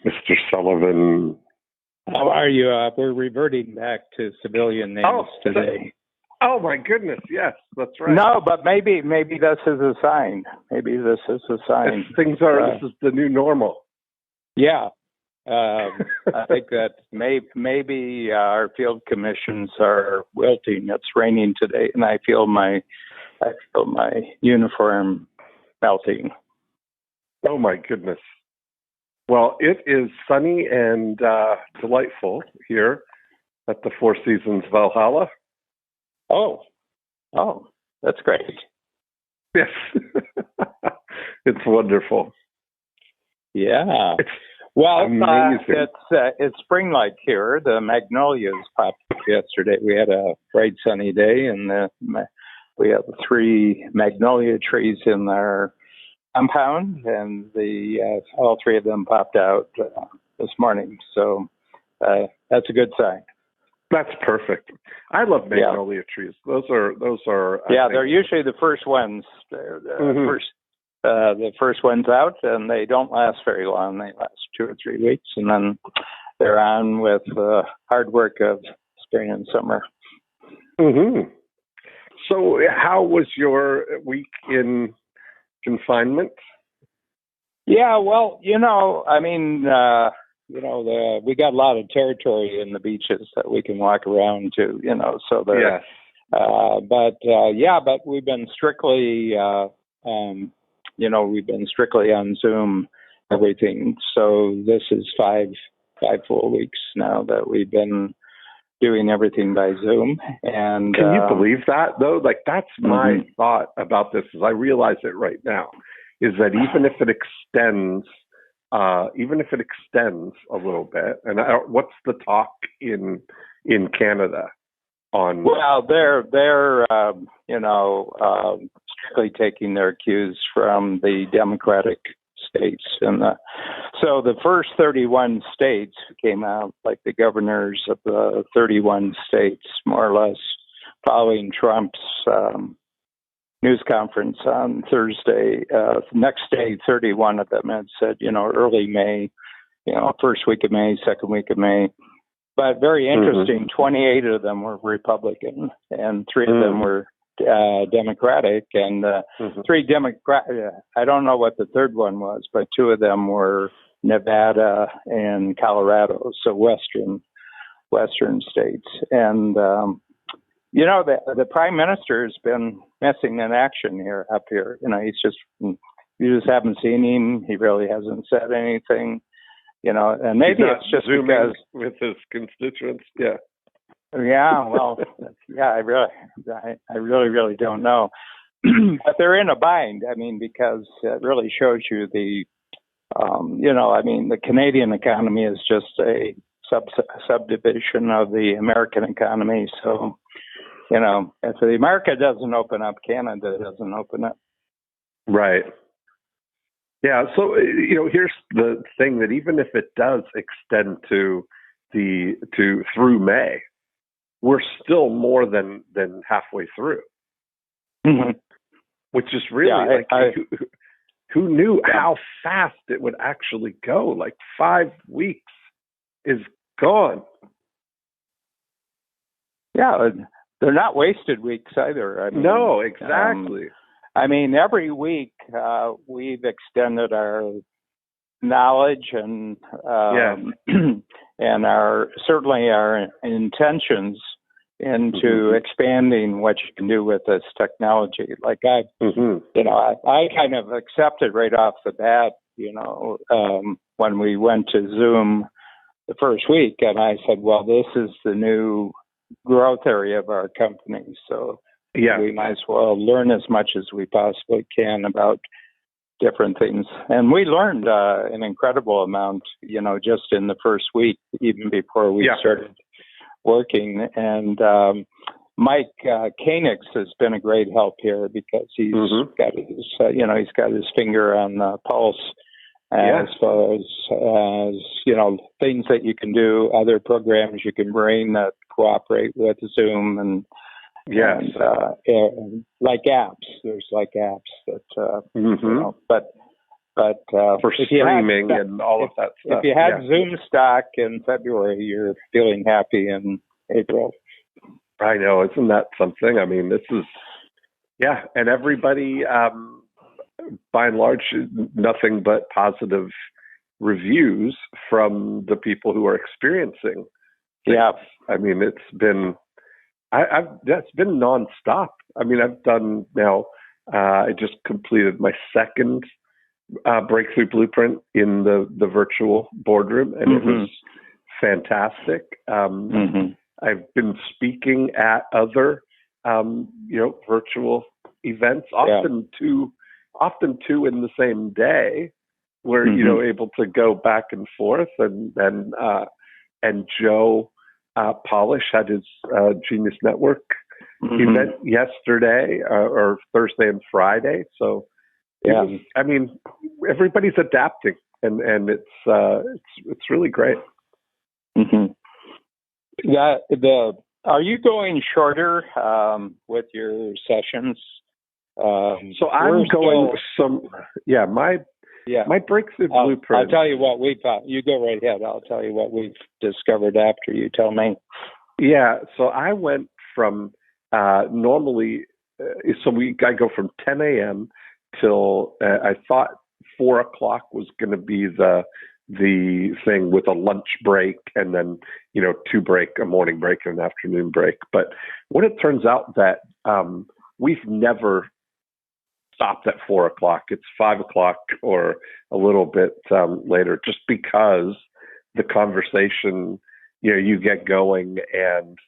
Mr. Sullivan. How are you? We're reverting back to civilian names today. Oh my goodness! Yes, that's right. No, but maybe this is a sign. Maybe this is a sign. Things are. This is the new normal. Yeah, I think that maybe our field commissions are wilting. It's raining today, and I feel my uniform melting. Oh my goodness! Well, it is sunny and delightful here at the Four Seasons Valhalla. Oh, that's great. Yes, it's wonderful. Yeah. It's spring-like here. The magnolias popped up yesterday. We had a bright sunny day, and we have 3 magnolia trees in our compound, and all 3 of them popped out this morning. So that's a good sign. That's perfect. I love magnolia trees. Those are. They're usually the first ones. They're the first ones out, and they don't last very long. They last 2 or 3 weeks, and then they're on with the hard work of spring and summer. Mm-hmm. So, how was your week in confinement? Yeah, well, we got a lot of territory in the beaches that we can walk around to, so there. Yes. But we've been strictly, on Zoom, everything. So this is five full weeks now that we've been doing everything by Zoom. And can you believe that though? Like that's my thought about this. Is I realize it right now. Is that even if it extends a little bit, and what's the talk in Canada on? Well, they're strictly taking their cues from the Democratic states, and so the first 31 states came out, like the governors of the 31 states, more or less, following Trump's news conference on Thursday. Next day, 31 of them had said, early May, first week of May, second week of May. But very interesting, 28 of them were Republican, and 3 of them were Democratic, and 3 Democrat. I don't know what the third one was, but 2 of them were Nevada and Colorado, so western states. And the prime minister has been missing in action up here. You just haven't seen him. He really hasn't said anything. And maybe it's just because with his constituents. Yeah. Yeah. Well. Yeah. I really don't know. But they're in a bind. Because it really shows you the Canadian economy is just a subdivision of the American economy. So, if America doesn't open up, Canada doesn't open up. Right. Yeah. So, here's the thing, that even if it does extend through May, we're still more than halfway through, which is really who knew how fast it would actually go? Like 5 weeks is gone. Yeah. They're not wasted weeks either. No, exactly. Every week we've extended our knowledge and and certainly our intentions into expanding what you can do with this technology. Like I kind of accepted right off the bat, when we went to Zoom the first week, and I said, well, this is the new growth area of our company. So we might as well learn as much as we possibly can about different things. And we learned an incredible amount, just in the first week, even before we started working. And Mike Koenigs has been a great help here, because he's got he's got his finger on the pulse as far as things that you can do, other programs you can bring that cooperate with Zoom, and like apps. There's like apps that but But for streaming and all of that stuff. If you had Zoom stock in February, you're feeling happy in April. I know, isn't that something? I mean, this is, and everybody, by and large, nothing but positive reviews from the people who are experiencing things. Yeah. I mean, it's been nonstop. I mean, I've done now, I just completed my second breakthrough blueprint in the virtual boardroom, and it was fantastic. I've been speaking at other, virtual events, often two in the same day, where able to go back and forth. And Joe Polish had his Genius Network event yesterday, or Thursday and Friday. So, I mean, everybody's adapting, and it's really great. Are you going shorter with your sessions? So I'm going my breakthrough blueprint. I'll tell you what we found. You go right ahead. I'll tell you what we've discovered after you tell me. Yeah. So I went from normally. I go from 10 a.m. till I thought 4 o'clock was going to be the thing with a lunch break, and then a morning break and an afternoon break. But when it turns out that we've never stopped at 4 o'clock, it's 5 o'clock or a little bit later, just because the conversation, you get going, and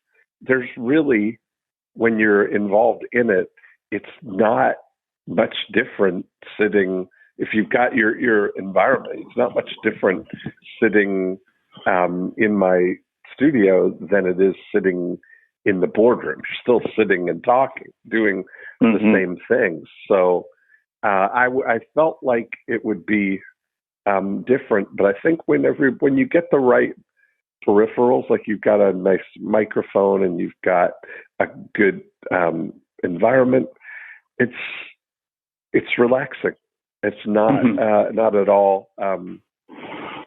there's really, when you're involved in it, it's not much different sitting. If you've got your environment, it's not much different sitting in my studio than it is sitting in the boardroom. You're still sitting and talking, doing the same things. So I felt like it would be different, but I think when you get the right peripherals, like you've got a nice microphone and you've got a good environment, it's relaxing. It's not not at all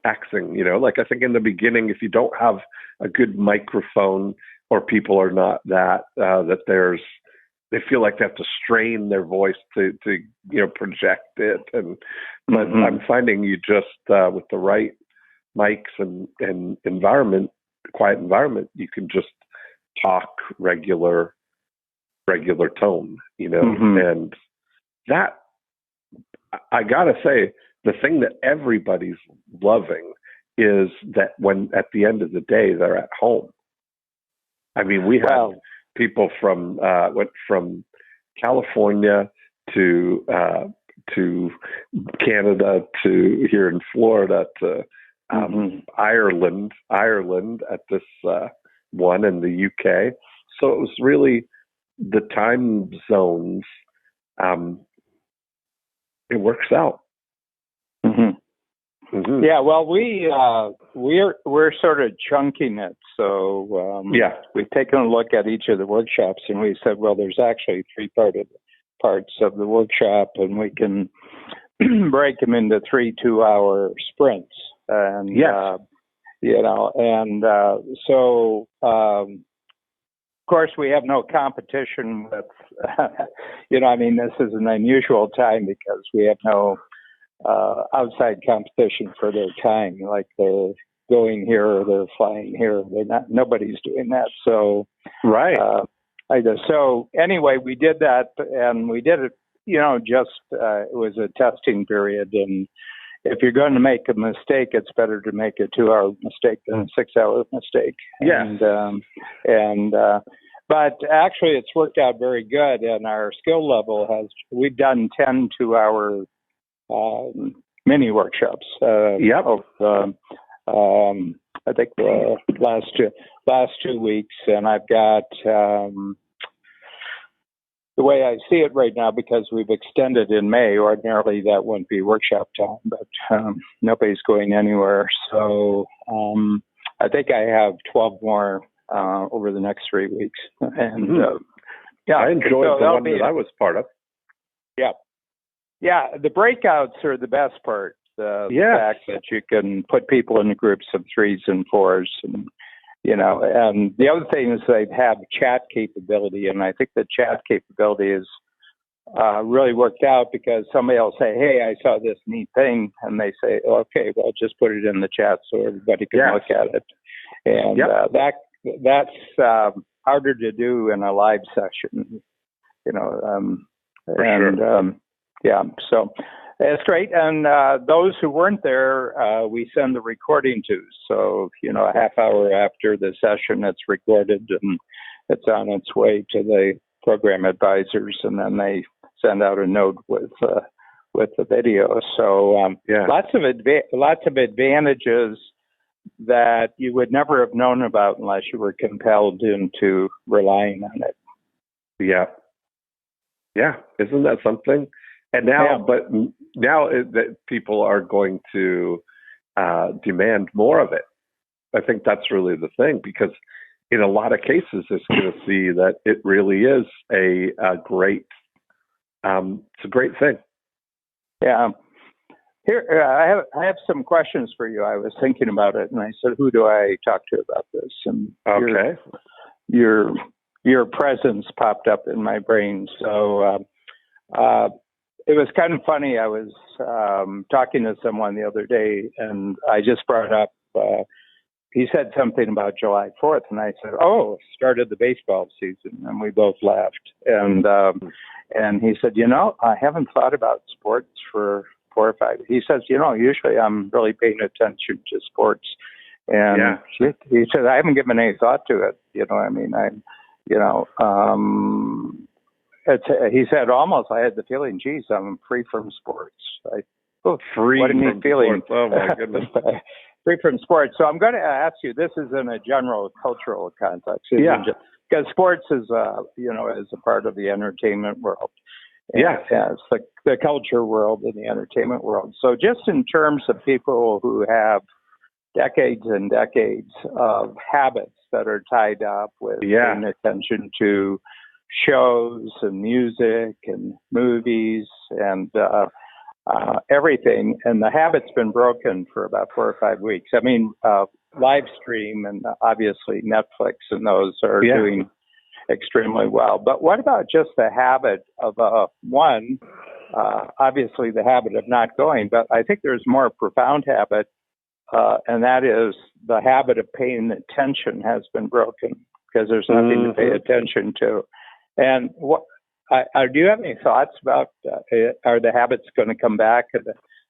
taxing. Like I think in the beginning, if you don't have a good microphone, or people are not that they feel like they have to strain their voice to project it. But I'm finding you just with the right mics and environment, quiet environment, you can just talk regular tone, and that, I gotta say, the thing that everybody's loving is that when at the end of the day they're at home. I mean, we have people from went from California to Canada to here in Florida to Ireland at this one, in the UK. So it was really the time zones. It works out. Yeah, well, we're sort of chunking it. So we've taken a look at each of the workshops, and we said, well, there's actually three parts of the workshop, and we can break them into 3 2-hour sprints. And so of course we have no competition with. This is an unusual time because we have no outside competition for their time, like they're going here or they're flying here. Nobody's doing that. So, right. So anyway, we did that, and we did it, it was a testing period. And if you're going to make a mistake, it's better to make a 2-hour mistake than a 6-hour mistake. Yeah. But actually it's worked out very good, and our skill level we've done 10 2-hour mini workshops. I think the last 2 weeks, and I've got the way I see it right now, because we've extended in May. Ordinarily that wouldn't be workshop time, but nobody's going anywhere. So I think I have 12 more over the next 3 weeks, and I enjoyed the one that I was part of. Yeah. Yeah, the breakouts are the best part. The fact that you can put people in groups of threes and fours, and and the other thing is they have chat capability, and I think the chat capability is really worked out because somebody will say, "Hey, I saw this neat thing," and they say, "Okay, well, just put it in the chat so everybody can look at it." And that's harder to do in a live session, so it's great. And those who weren't there, we send the recording to. So, a half hour after the session, it's recorded and it's on its way to the program advisors, and then they send out a note with the video. So lots of advantages that you would never have known about unless you were compelled into relying on it. Yeah. Isn't that something? And now, but now that people are going to demand more of it. I think that's really the thing, because in a lot of cases, it's going to see that it really is a great, it's a great thing. Yeah. Here, I have some questions for you. I was thinking about it, and I said, "Who do I talk to about this?" And your presence popped up in my brain. So it was kind of funny. I was talking to someone the other day, and I just brought up. He said something about July 4th, and I said, "Oh, started the baseball season," and we both laughed. And he said, "I haven't thought about sports for 4 or 5." He says, "Usually I'm really paying attention to sports." And he said, "I haven't given any thought to it." He said, almost, I had the feeling, geez, I'm free from sports. Free what from feeling? Sports. Oh, my goodness. Free from sports. So I'm going to ask you, this is in a general cultural context. Because sports is, is a part of the entertainment world. It's the culture world and the entertainment world. So just in terms of people who have decades and decades of habits that are tied up with paying attention to shows and music and movies and everything, and the habit's been broken for about 4 or 5 weeks. I mean, live stream and obviously Netflix and those are doing extremely well. But what about just the habit of obviously the habit of not going, but I think there's more profound habit, and that is the habit of paying attention has been broken because there's nothing to pay attention to. And do you have any thoughts about are the habits going to come back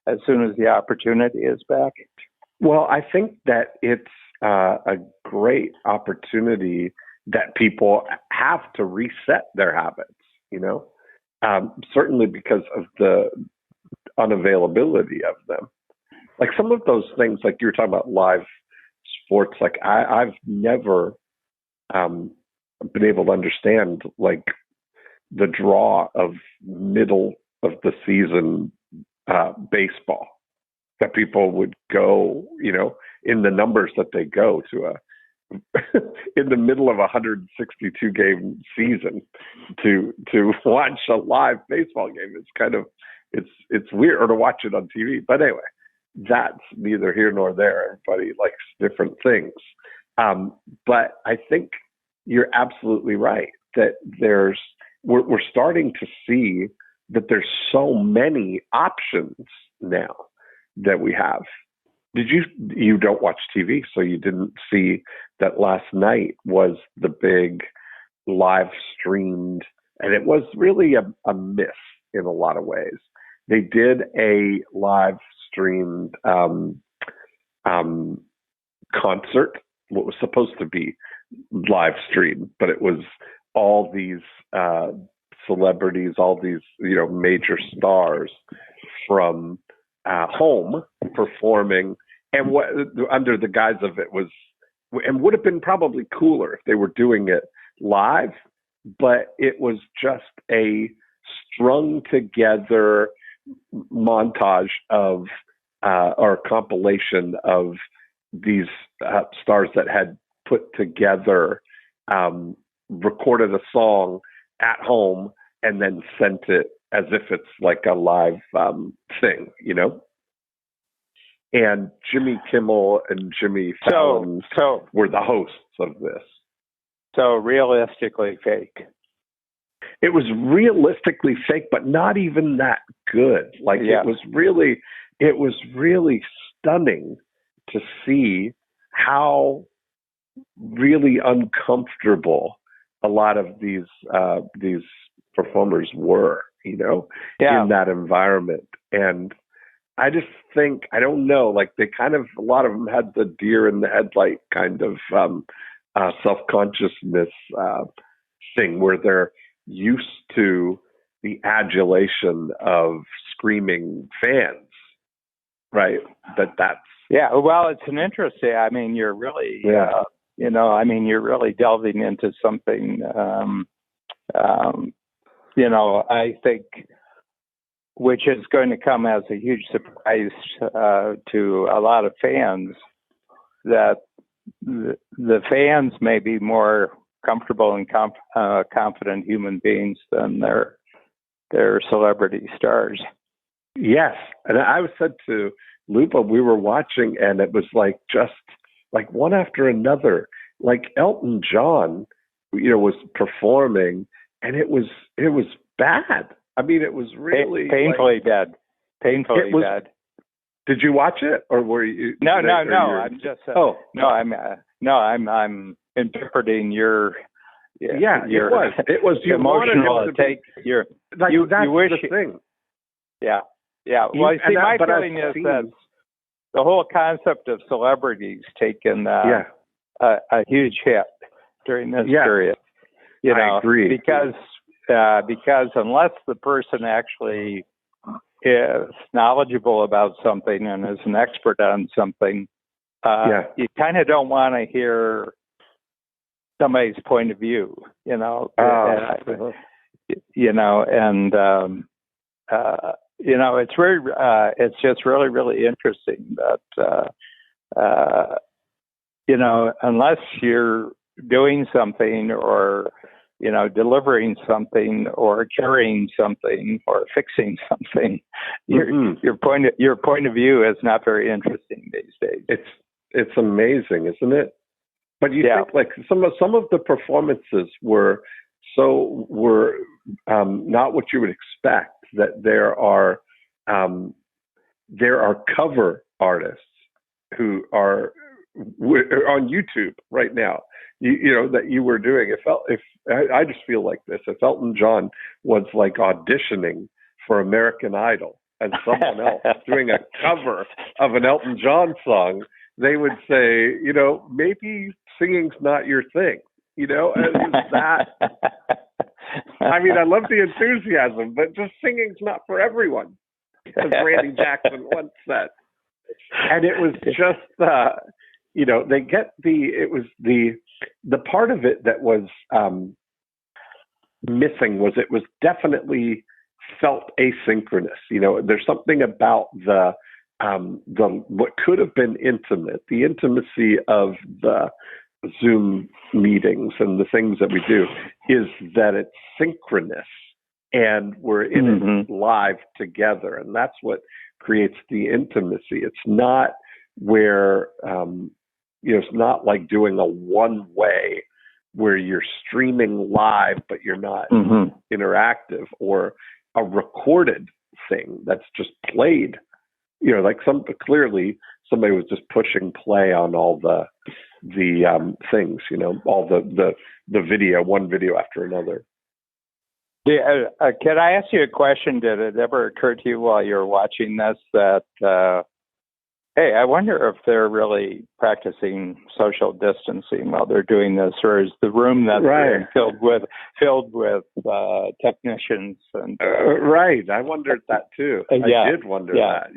as soon as the opportunity is back? Well, I think that it's a great opportunity that people have to reset their habits, certainly because of the unavailability of them. Like some of those things, like you were talking about live sports, like I've never been able to understand like the draw of middle of the season baseball, that people would go, in the numbers that they go to in the middle of a 162 game season to watch a live baseball game. It's kind of, it's weird, or to watch it on TV. But anyway, that's neither here nor there. Everybody likes different things. But I think you're absolutely right that we're starting to see that there's so many options now that we have. You don't watch TV, so you didn't see that last night was the big live streamed, and it was really a miss in a lot of ways. They did a live streamed concert, what was supposed to be live streamed, but it was all these celebrities, all these major stars from home performing, and what under the guise of it was, and would have been probably cooler if they were doing it live, but it was just a strung together montage of or compilation of these stars that had put together, recorded a song at home and then sent it as if it's like a live thing, And Jimmy Kimmel and Jimmy Fallon were the hosts of this. So realistically fake. It was realistically fake, but not even that good. Like it was really stunning to see how really uncomfortable a lot of these performers were, in that environment. And I just think, I don't know, like they kind of, a lot of them had the deer in the headlight kind of self-consciousness thing where they're used to the adulation of screaming fans, right? That's well, it's an interesting. I mean, you're really, you're really delving into something. I think, which is going to come as a huge surprise to a lot of fans, that the fans may be more comfortable and confident human beings than their celebrity stars. Yes, and I said to Lupa, we were watching, and it was like just like one after another. Like Elton John, was performing, and it was bad. I mean, it was really painfully bad. Painfully bad. Did you watch it, or were you? No. I'm just. I'm interpreting your. It was you emotional take. You wish the thing. Yeah. Well, my feeling is that the whole concept of celebrities taken a huge hit during this period. I agree. Because unless the person actually is knowledgeable about something and is an expert on something, you kind of don't want to hear somebody's point of view, it's very, it's just really, really interesting that, unless you're doing something or, delivering something or carrying something or fixing something, your point of view is not very interesting these days. It's amazing, isn't it? But you think like some of the performances were not what you would expect. That there are cover artists who are on YouTube right now. That you were doing. I just feel like this. If Elton John was like auditioning for American Idol and someone else doing a cover of an Elton John song, they would say, maybe singing's not your thing. And that. I mean, I love the enthusiasm, but just singing's not for everyone, as Randy Jackson once said. And it was just, it was the part of it that was missing was it was definitely felt asynchronous. There's something about the what could have been intimate, the intimacy of the Zoom meetings and the things that we do is that it's synchronous and we're in it live together. And that's what creates the intimacy. It's not where, it's not like doing a one way where you're streaming live, but you're not interactive, or a recorded thing that's just played, like clearly somebody was just pushing play on all the things, all the video, one video after another. Can I ask you a question? Did it ever occur to you while you were watching this that, hey, I wonder if they're really practicing social distancing while they're doing this, or is the room that they're filled with technicians? And right, I wondered that too. I did wonder that.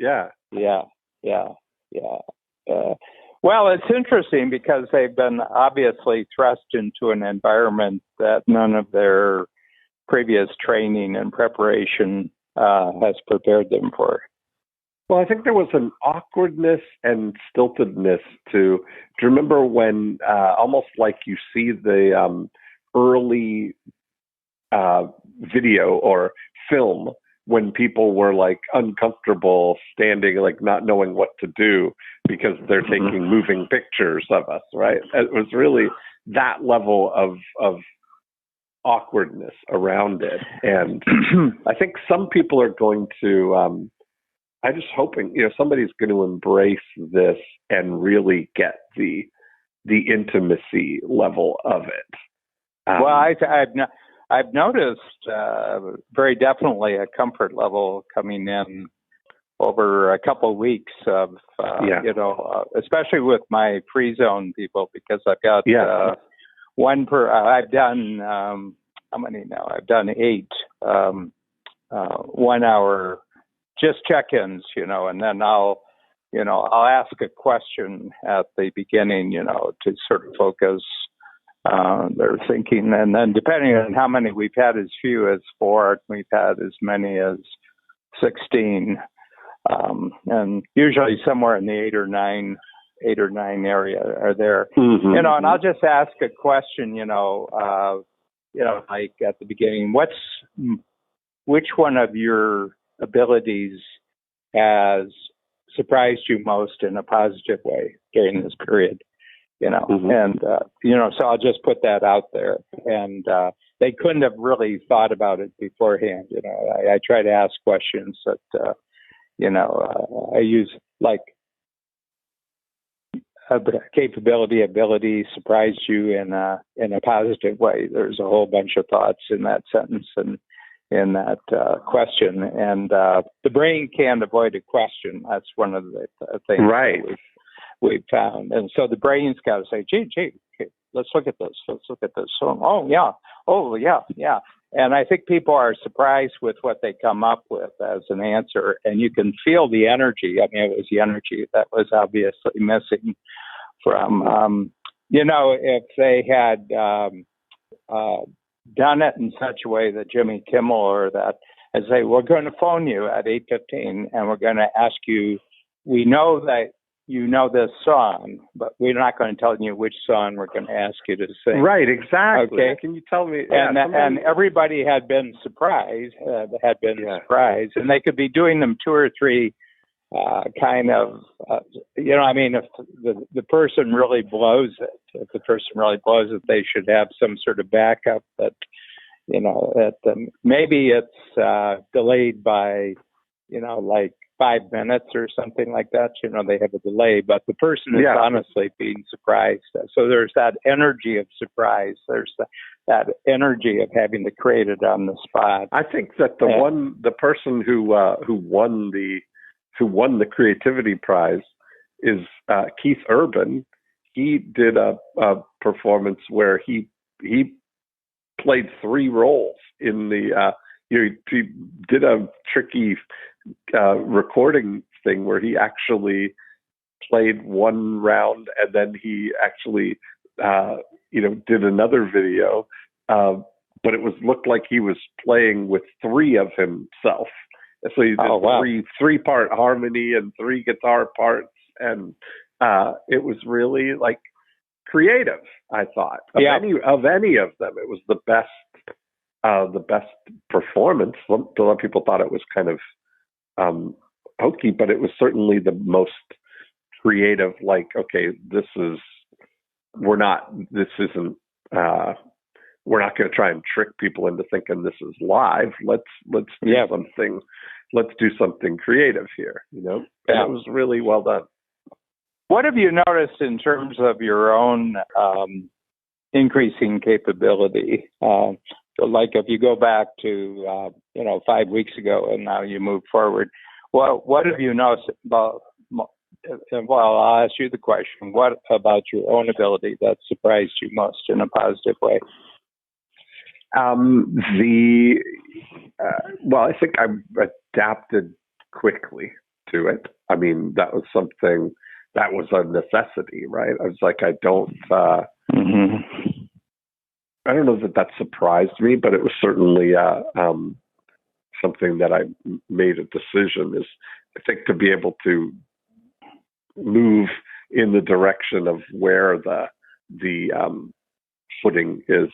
Well, it's interesting because they've been obviously thrust into an environment that none of their previous training and preparation has prepared them for. Well, I think there was an awkwardness and stiltedness to. Do you remember when almost like you see the early video or film when people were like uncomfortable standing, like not knowing what to do because they're taking moving pictures of us, right? It was really that level of awkwardness around it. And I think some people are going to, I'm just hoping, somebody's going to embrace this and really get the intimacy level of it. Well, I've noticed very definitely a comfort level coming in over a couple of weeks of, especially with my free zone people, because I've got one per, I've done, how many now? I've done 8 1 hour just check-ins, and then I'll ask a question at the beginning, to sort of focus their thinking. And then depending on how many we've had, as few as 4, we've had as many as 16. And usually somewhere in the 8 or 9 area are there, and I'll just ask a question, like at the beginning, which one of your abilities has surprised you most in a positive way during this period, and, so I'll just put that out there. And they couldn't have really thought about it beforehand. I try to ask questions that, I use like ability surprised you in a positive way. There's a whole bunch of thoughts in that sentence and in that question. And the brain can't avoid a question. That's one of the things that we've found. And so the brain's got to say, gee, okay, let's look at this. So, oh, yeah. And I think people are surprised with what they come up with as an answer. And you can feel the energy. I mean, it was the energy that was obviously missing from, if they had done it in such a way that Jimmy Kimmel or that, and say, we're going to phone you at 8:15 and we're going to ask you, we know that you know this song, but we're not going to tell you which song we're going to ask you to sing. Right, exactly. Okay. Can you tell me? And everybody had been surprised, surprised, and they could be doing them 2 or 3 kind of, if the person really blows it, they should have some sort of backup that, maybe it's delayed by, like 5 minutes or something like that. They have a delay, but the person is honestly being surprised. So there's that energy of surprise. There's that energy of having to create it on the spot. I think that the person who won the creativity prize is Keith Urban. He did a performance where he played 3 roles in the. He did a tricky recording thing where he actually played 1 round and then he actually did another video, but it looked like he was playing with 3 of himself. So he did 3-part harmony and 3 guitar parts, and it was really like creative. I thought of any of them, it was the best performance. A lot of people thought it was kind of hokey, but it was certainly the most creative. Like, okay, we're not going to try and trick people into thinking this is live. Let's do something. Let's do something creative here. And it was really well done. What have you noticed in terms of your own increasing capability? So like if you go back to 5 weeks ago and now you move forward, what have you noticed about? Well, I'll ask you the question. What about your own ability that surprised you most in a positive way? I think I adapted quickly to it. I mean, that was something that was a necessity, right? I was like, I don't know that surprised me, but it was certainly something that I made a decision. Is I think to be able to move in the direction of where the footing is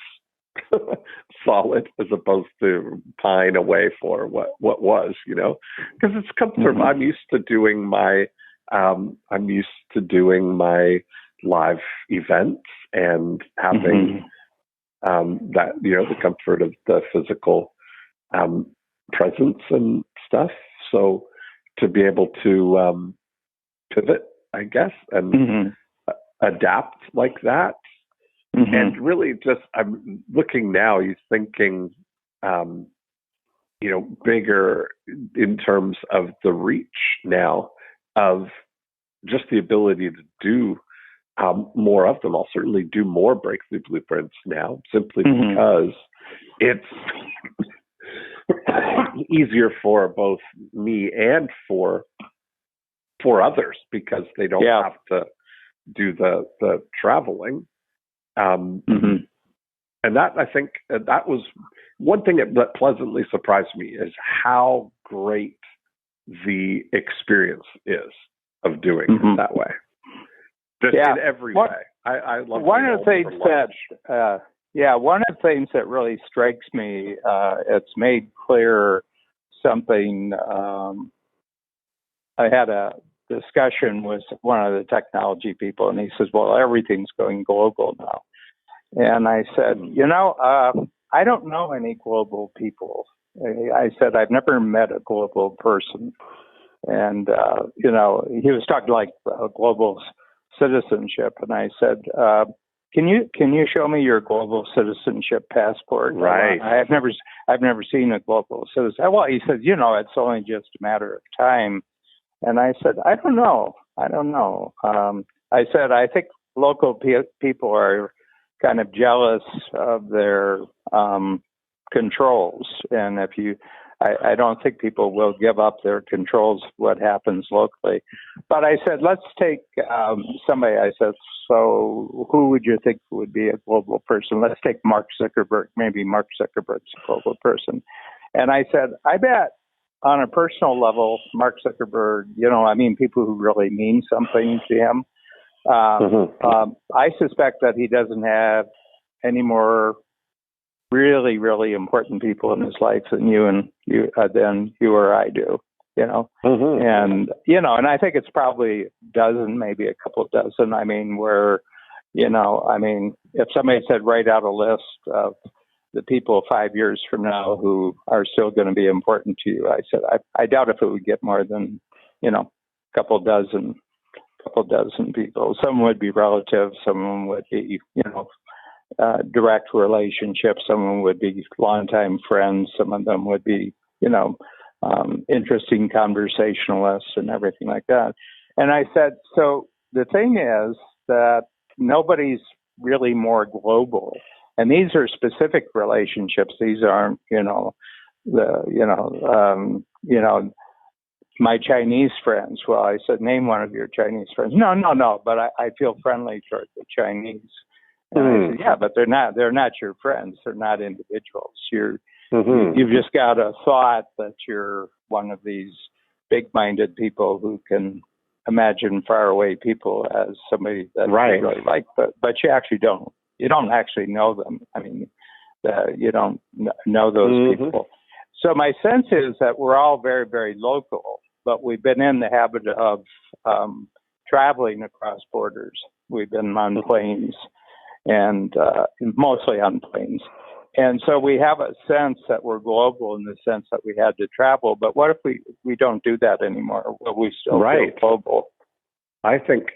solid as opposed to pine away for what was, because it's comfortable. Mm-hmm. I'm used to doing my live events and having that, the comfort of the physical presence and stuff. So to be able to pivot, I guess, and adapt like that. And really just, I'm looking now, you're thinking, bigger in terms of the reach now of just the ability to do more of them. I'll certainly do more breakthrough blueprints now, simply because it's easier for both me and for others, because they don't have to do the traveling. And that, I think, that was one thing that pleasantly surprised me, is how great the experience is of doing it that way. Just in every way. I love one of the things one of the things that really strikes me, it's made clear something. I had a discussion with one of the technology people, and he says, well, everything's going global now. And I said, I don't know any global people. I said, I've never met a global person. And, he was talking like global citizenship. And I said, can you show me your global citizenship passport? Right. I've never seen a global citizen. Well, he said, it's only just a matter of time. And I said, I don't know. I said, I think local people are kind of jealous of their controls. And I don't think people will give up their controls of what happens locally. But I said, let's take somebody. I said, so who would you think would be a global person? Let's take Mark Zuckerberg. Maybe Mark Zuckerberg's a global person. And I said, I bet on a personal level, Mark Zuckerberg, people who really mean something to him, I suspect that he doesn't have any more really, really important people in his life than you or I do, and, and I think it's probably a dozen, maybe a couple of dozen. If somebody said write out a list of the people 5 years from now who are still going to be important to you, I said, I doubt if it would get more than, a couple dozen people. Some would be relatives, some would be, direct relationships, some would be longtime friends, some of them would be, interesting conversationalists and everything like that. And I said, so the thing is that nobody's really more global. And these are specific relationships. These aren't, my Chinese friends. Well, I said, name one of your Chinese friends. No, but I feel friendly toward the Chinese. And I said, yeah, but they're not your friends. They're not individuals. You've just got a thought that you're one of these big-minded people who can imagine faraway people as somebody that you really like, but you actually don't. You don't actually know them. You don't know those people. So my sense is that we're all very, very local, but we've been in the habit of traveling across borders. We've been on planes and mostly on planes. And so we have a sense that we're global in the sense that we had to travel. But what if we don't do that anymore? Will we still feel global? I think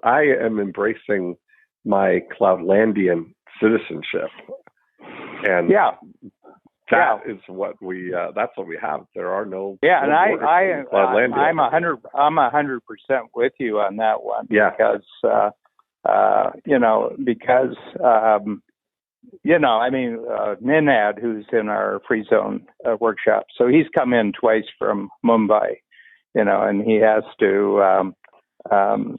I am embracing my Cloudlandian citizenship. And that is what that's what we have. There are no and Cloudlandia. I'm 100% with you on that one. Yeah. Because Ninad, who's in our free zone workshop, so he's come in twice from Mumbai, and he has to, I'm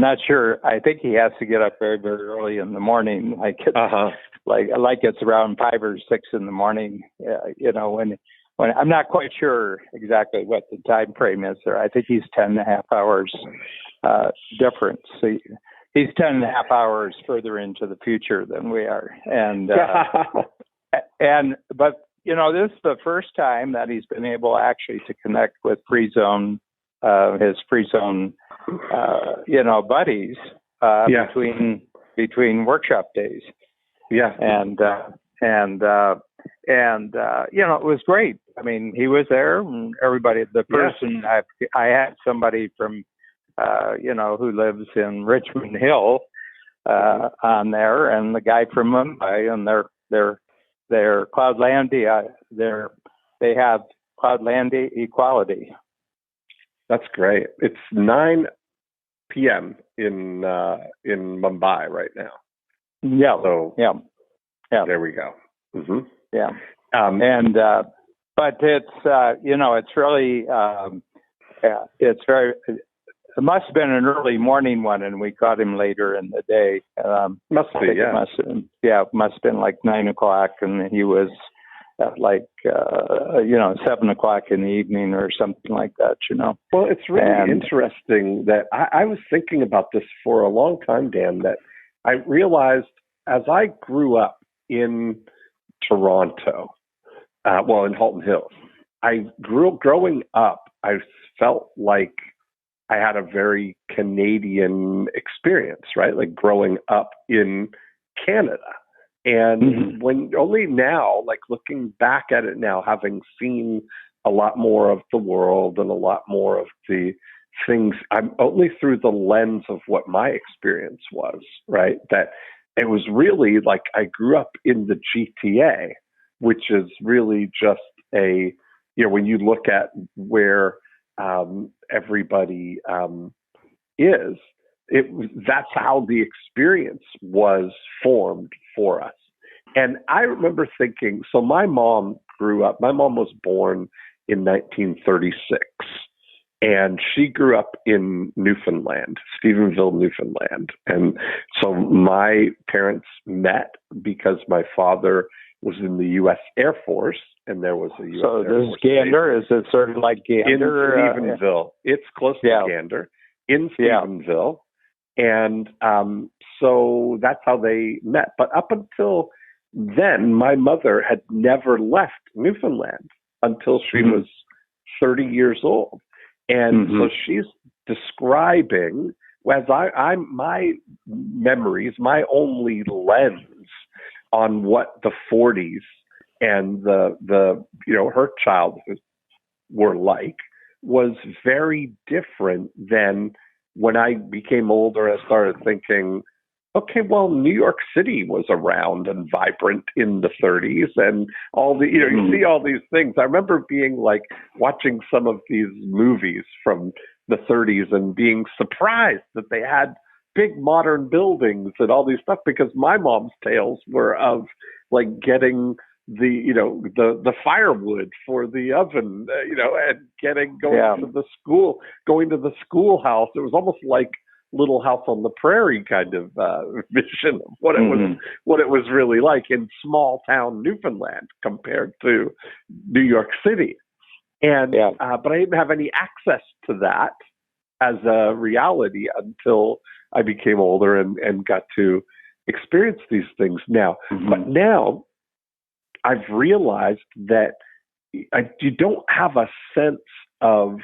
not sure. I think he has to get up very, very early in the morning, like it's around 5 or 6 in the morning. When I'm not quite sure exactly what the time frame is there. I think he's 10.5 hours difference. So he's 10.5 hours further into the future than we are, and but this is the first time that he's been able actually to connect with his free zone, buddies between workshop days. Yeah, and it was great. I mean, he was there, and everybody. The person I had somebody from, who lives in Richmond Hill, on there, and the guy from Mumbai, and they're Cloudlandia. They have Cloudlandia equality. That's great. It's 9 p.m. in Mumbai right now. Yeah. So yeah. There we go. Mm-hmm. Yeah. But it's it's really it's very. It must have been an early morning one, and we caught him later in the day. Must be, yeah. It must have been like 9 o'clock, and he was at 7 o'clock in the evening or something like that, Well, it's really interesting that I was thinking about this for a long time, Dan, that I realized as I grew up in Toronto, in Halton Hills, growing up, I felt like I had a very Canadian experience, right? Like growing up in Canada. And when only now, like looking back at it now, having seen a lot more of the world and a lot more of the things, I'm only through the lens of what my experience was, right? That it was really like I grew up in the GTA, which is really just when you look at where everybody is, that's how the experience was formed for us. And I remember thinking, so my mom was born in 1936, and she grew up in Newfoundland, Stephenville, Newfoundland. And so my parents met because my father was in the U.S. Air Force, and there was a U.S. So Air this Force Gander, is it sort of like Gander? In Stephenville. It's close to Gander, in Stephenville. And so that's how they met. But up until then, my mother had never left Newfoundland until she was 30 years old. And so she's describing, as my memories, my only lens on what the 40s and the her childhood were like was very different than when I became older. I started thinking, okay, well, New York City was around and vibrant in the 30s, and all the, you see all these things. I remember being like watching some of these movies from the 30s and being surprised that they had big modern buildings and all these stuff, because my mom's tales were of like getting the firewood for the oven, and going to the schoolhouse. It was almost like Little House on the Prairie kind of vision of what it was really like in small town Newfoundland compared to New York City. And but I didn't have any access to that as a reality until I became older and got to experience these things now. But now I've realized that you don't have a sense of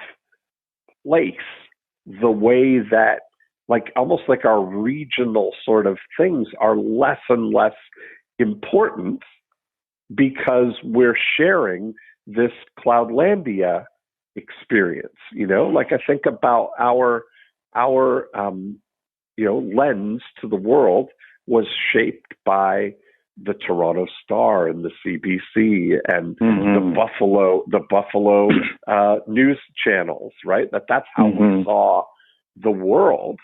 place the way that, like, almost like our regional sort of things are less and less important because we're sharing this Cloudlandia experience. Like I think about our lens to the world was shaped by the Toronto Star and the CBC and the Buffalo news channels, right? That's how we saw the world.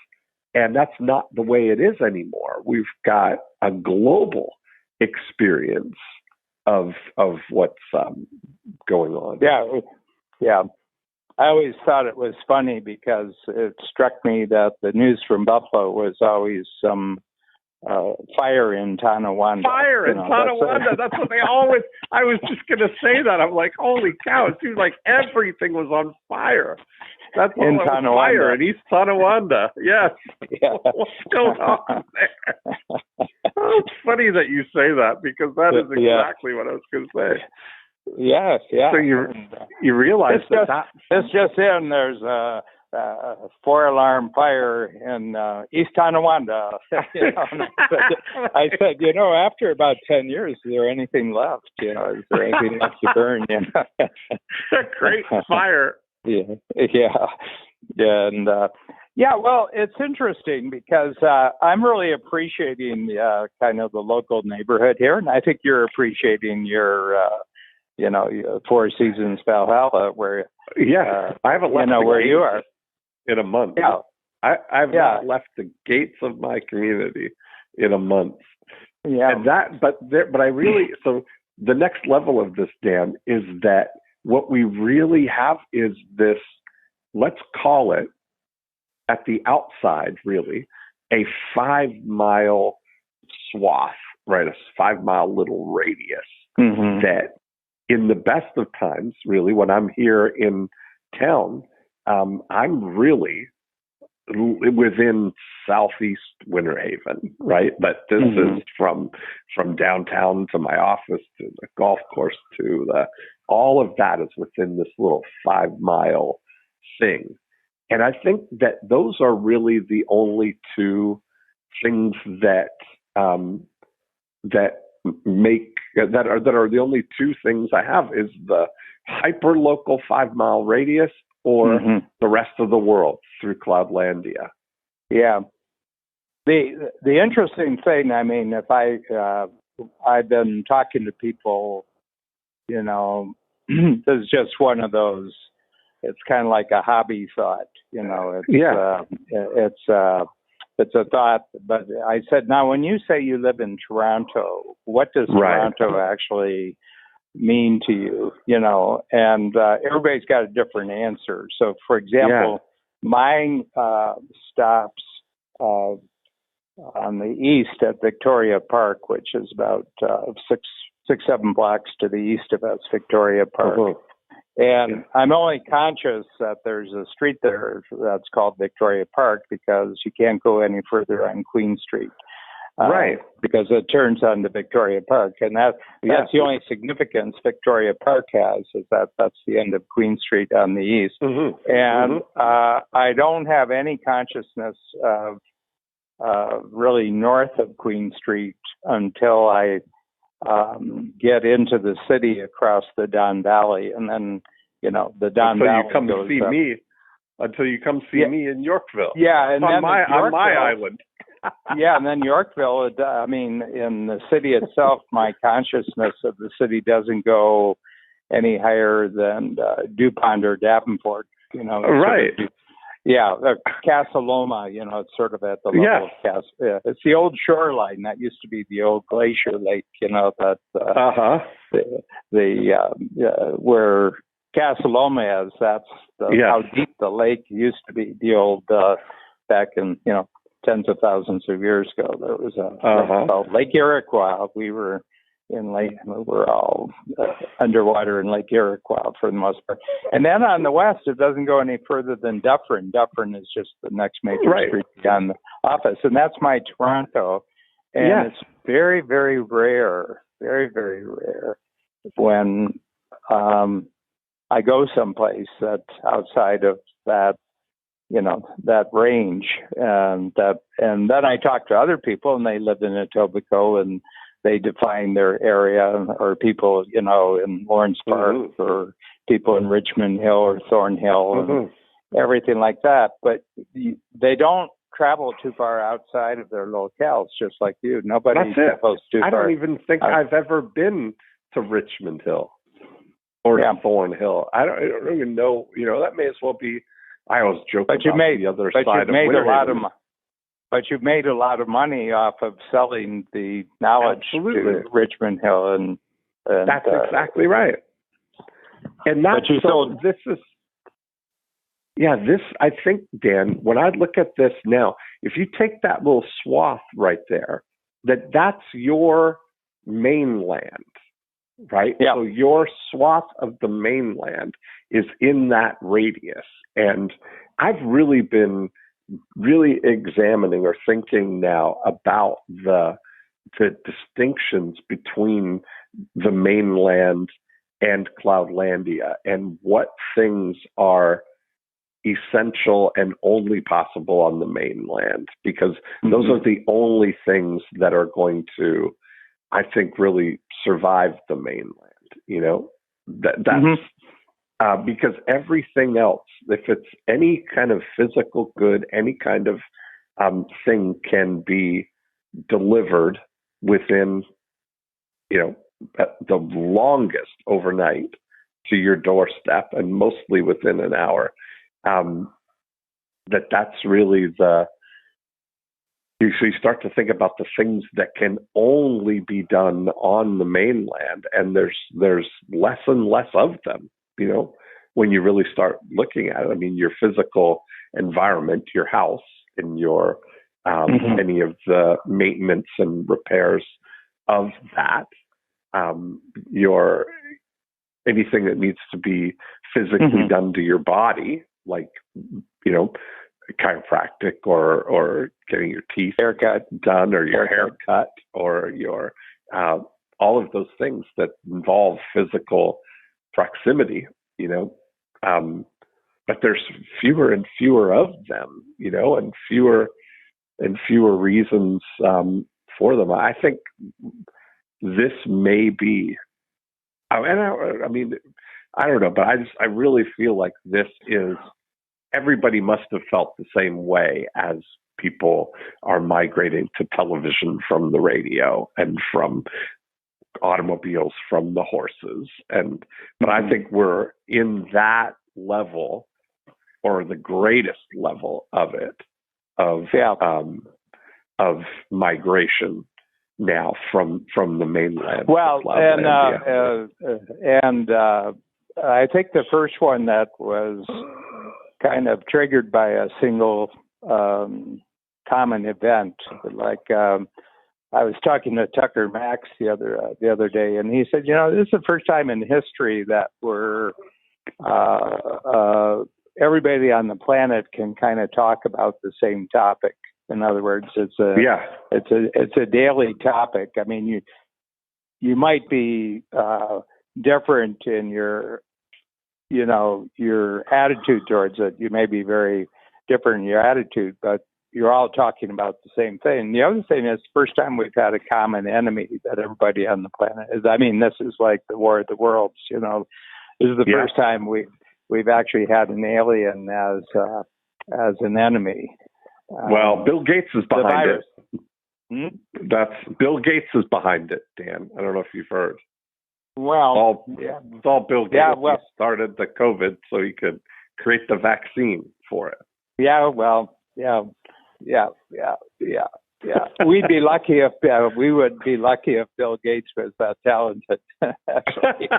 And that's not the way it is anymore. We've got a global experience of what's going on. Yeah. I always thought it was funny because it struck me that the news from Buffalo was always some fire in Tonawanda. That's what they always. I was just going to say that. I'm like, holy cow! It seems like everything was on fire. That's all in that was Tonawanda. fire in East Tonawanda. Yes. Yeah. What's going on there? Oh, it's funny that you say that, because that is exactly what I was going to say. Yes, yeah. So you realize it's just in. There's a 4-alarm fire in East Tonawanda. I said, after about 10 years, is there anything left? Is there anything left to burn? A great fire. Yeah. And well, it's interesting because I'm really appreciating kind of the local neighborhood here, and I think you're appreciating your Four Seasons Valhalla, where I haven't left where you are in a month. Yeah. I've not left the gates of my community in a month. Yeah. And but I really, so the next level of this, Dan, is that what we really have is this, let's call it, at the outside, really, a 5-mile swath, right? A 5-mile little radius that, in the best of times, really, when I'm here in town, I'm really within southeast Winter Haven, right? But this is from downtown to my office to the golf course to all of that is within this little 5-mile thing. And I think that those are really the only two things that that are the only two things I have, is the hyper local 5-mile radius or the rest of the world through Cloudlandia. Yeah. The interesting thing, I mean, if I've been talking to people, this is just one of those. It's kind of like a hobby thought, It's a thought, but I said, now, when you say you live in Toronto, what does Toronto actually mean to you? And everybody's got a different answer. So, for example, mine stops on the east at Victoria Park, which is about 7 blocks to the east of us, Victoria Park. And I'm only conscious that there's a street there that's called Victoria Park because you can't go any further on Queen Street. Because it turns onto Victoria Park. And that's the only significance Victoria Park has, is that's the end of Queen Street on the east. And I don't have any consciousness of really north of Queen Street until I get into the city across the Don Valley, and then the Don Valley you come goes see up. me until you come see me in Yorkville. And on then my island. And then Yorkville. In the city itself, my consciousness of the city doesn't go any higher than DuPont or Davenport. Casa Loma, it's sort of at the level of Casa. Yeah, it's the old shoreline that used to be the old glacier lake, where Casa Loma is. That's how deep the lake used to be. The old, back in, tens of thousands of years ago, there was a lake called Lake Iroquois. We were we're all underwater in Lake Iroquois for the most part. And then on the west, it doesn't go any further than Dufferin. Dufferin is just the next major street beyond the office. And that's my Toronto. And it's very, very rare, very, very rare when I go someplace that's outside of that, that range. And then I talk to other people, and they live in Etobicoke, and they define their area, or people, in Lawrence Park, or people in Richmond Hill or Thornhill, and everything like that. But they don't travel too far outside of their locales, just like you. Nobody travels too far. I don't even think I've ever been to Richmond Hill or Thornhill. I don't even know. That may as well be. I always joke about the other side of Winter Haven. But you've made a lot of money off of selling the knowledge to Richmond Hill, and that's exactly right. And I think, Dan, when I look at this now, if you take that little swath right there, that's your mainland, right? Yeah. So your swath of the mainland is in that radius. And I've really been examining or thinking now about the distinctions between the mainland and Cloudlandia and what things are essential and only possible on the mainland, because those are the only things that are going to, I think, really survive the mainland. That's because everything else, if it's any kind of physical good, any kind of thing can be delivered within, the longest overnight to your doorstep, and mostly within an hour. That's really you start to think about the things that can only be done on the mainland, and there's less and less of them, when you really start looking at it. I mean, your physical environment, your house, and your any of the maintenance and repairs of that, your anything that needs to be physically done to your body, like, chiropractic or getting your teeth haircut done, or your haircut, or your all of those things that involve physical proximity, but there's fewer and fewer of them, and fewer reasons for them. I think this may be, I mean, I don't know, but I really feel like this is, everybody must have felt the same way as people are migrating to television from the radio, and from automobiles from the horses. But I think we're in that level, or the greatest level of it, of migration now from the mainland. Well, and I think the first one that was kind of triggered by a single common event, like I was talking to Tucker Max the other day, and he said, this is the first time in history that we're everybody on the planet can kind of talk about the same topic. In other words, it's a daily topic. I mean, you might be different in your attitude towards it. You may be very different in your attitude, but you're all talking about the same thing. The other thing is, first time we've had a common enemy that everybody on the planet is. I mean, this is like the War of the Worlds. This is the first time we've actually had an alien as an enemy. Well, Bill Gates is behind it. That's Bill Gates is behind it, Dan. I don't know if you've heard. Well, it's all Bill Gates. He started the COVID so he could create the vaccine for it. We'd be lucky if we would be lucky if Bill Gates was that talented. Actually,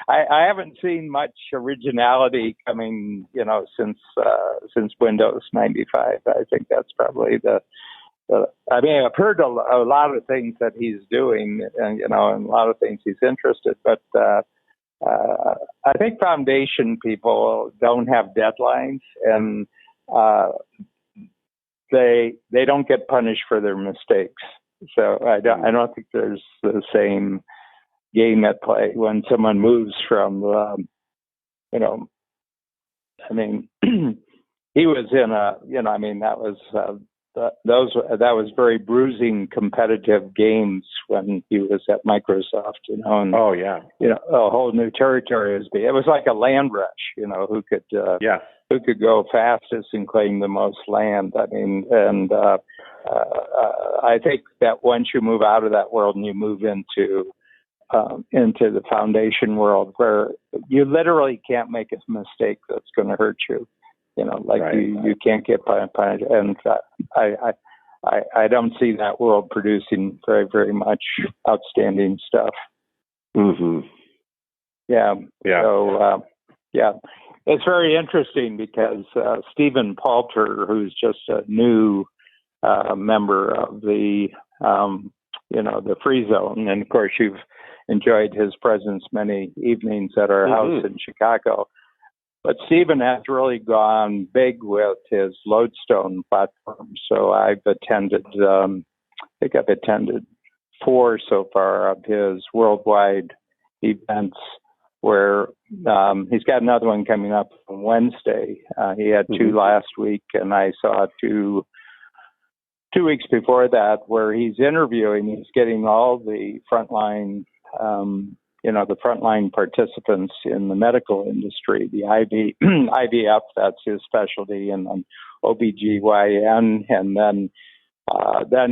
I haven't seen much originality coming, since Windows 95. I think that's probably I mean, I've heard a lot of things that he's doing, and and a lot of things he's interested. But I think foundation people don't have deadlines, and they don't get punished for their mistakes. So I don't think there's the same game at play when someone moves from I mean, he was in that was very bruising competitive games when he was at Microsoft, and a whole new territory it was like a land rush, who could go fastest and claim the most land. I mean, and I think that once you move out of that world and you move into the foundation world, where you literally can't make a mistake that's going to hurt you. You can't get punished, and I don't see that world producing very, very much outstanding stuff. Yeah. So it's very interesting because Stephen Palter, who's just a new member of the the Free Zone, and of course you've enjoyed his presence many evenings at our house in Chicago. But Stephen has really gone big with his Lodestone platform. So I've attended, I think I've attended 4 so far of his worldwide events, where he's got another one coming up on Wednesday. He had 2 last week, and I saw 2 weeks before that, where he's interviewing. He's getting all the frontline, the frontline participants in the medical industry, the IVF, that's his specialty, and then OBGYN, and then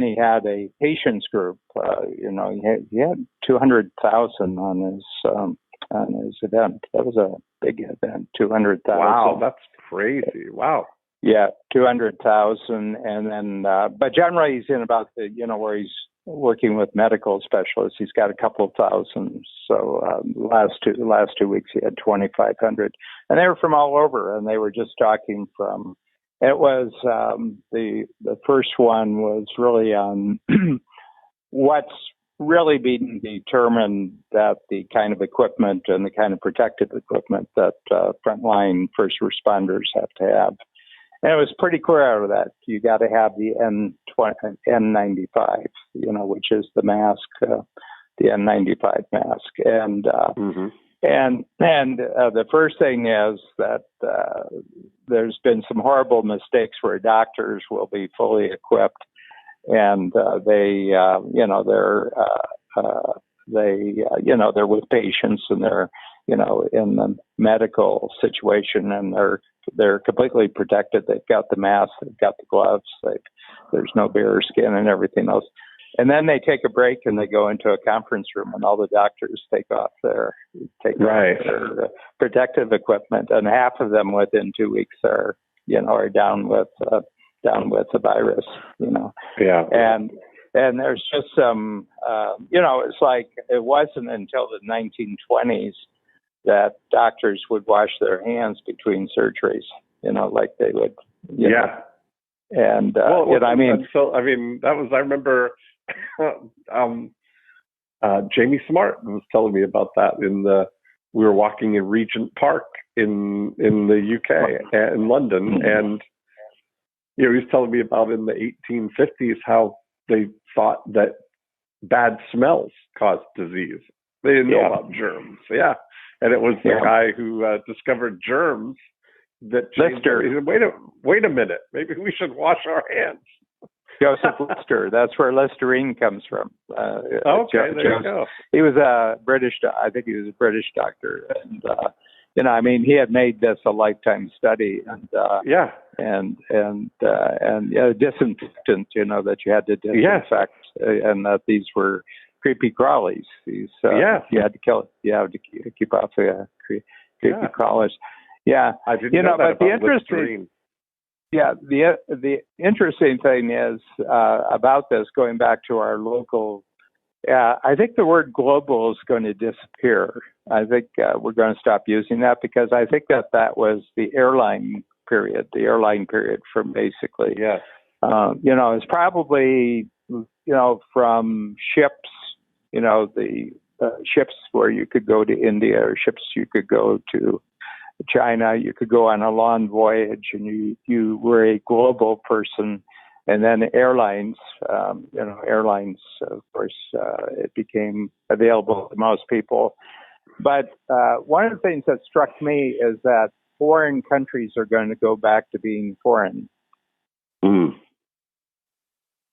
he had a patients group. He had 200,000 on his event. That was a big event, 200,000. Wow, that's crazy. Wow. Yeah, 200,000, and then, but generally he's in about where he's working with medical specialists. He's got a couple of thousand. So last 2 weeks he had 2,500, and they were from all over, and they were just talking from. It was the first one was really on what's really being determined, that the kind of equipment and the kind of protective equipment that frontline first responders have to have. And it was pretty clear out of that. You got to have the N95, which is the mask, the N95 mask. And the first thing is that there's been some horrible mistakes where doctors will be fully equipped, and they're with patients, and they're in the medical situation, and they're completely protected. They've got the mask, they've got the gloves, there's no bare skin and everything else. And then they take a break and they go into a conference room, and all the doctors take off their protective equipment, and half of them within 2 weeks are down with the virus. Yeah. And there's just some it's like it wasn't until the 1920s that doctors would wash their hands between surgeries, like they would. Yeah. And so I remember Jamie Smart was telling me about that we were walking in Regent Park in the UK, in London, and he was telling me about in the 1850s how they thought that bad smells caused disease. They didn't know about germs. Yeah. And it was the guy who discovered germs that Lister. He said, wait a minute, maybe we should wash our hands. Joseph Lister. That's where Listerine comes from. There you go. He was I think he was a British doctor, and he had made this a lifetime study, and disinfectant, that you had to disinfect, and that these were creepy crawlies. These you had to kill it. You had to keep off the creepy crawlers. Yeah, I didn't know that about Listerine. Yeah, the interesting thing is about this, going back to our local. I think the word global is going to disappear. I think we're going to stop using that, because I think that was the airline period. The airline period from basically. Yes. It's probably from ships. The ships where you could go to India, or ships you could go to China. You could go on a long voyage, and you were a global person. And then airlines, of course, it became available to most people. But one of the things that struck me is that foreign countries are going to go back to being foreign. Mm.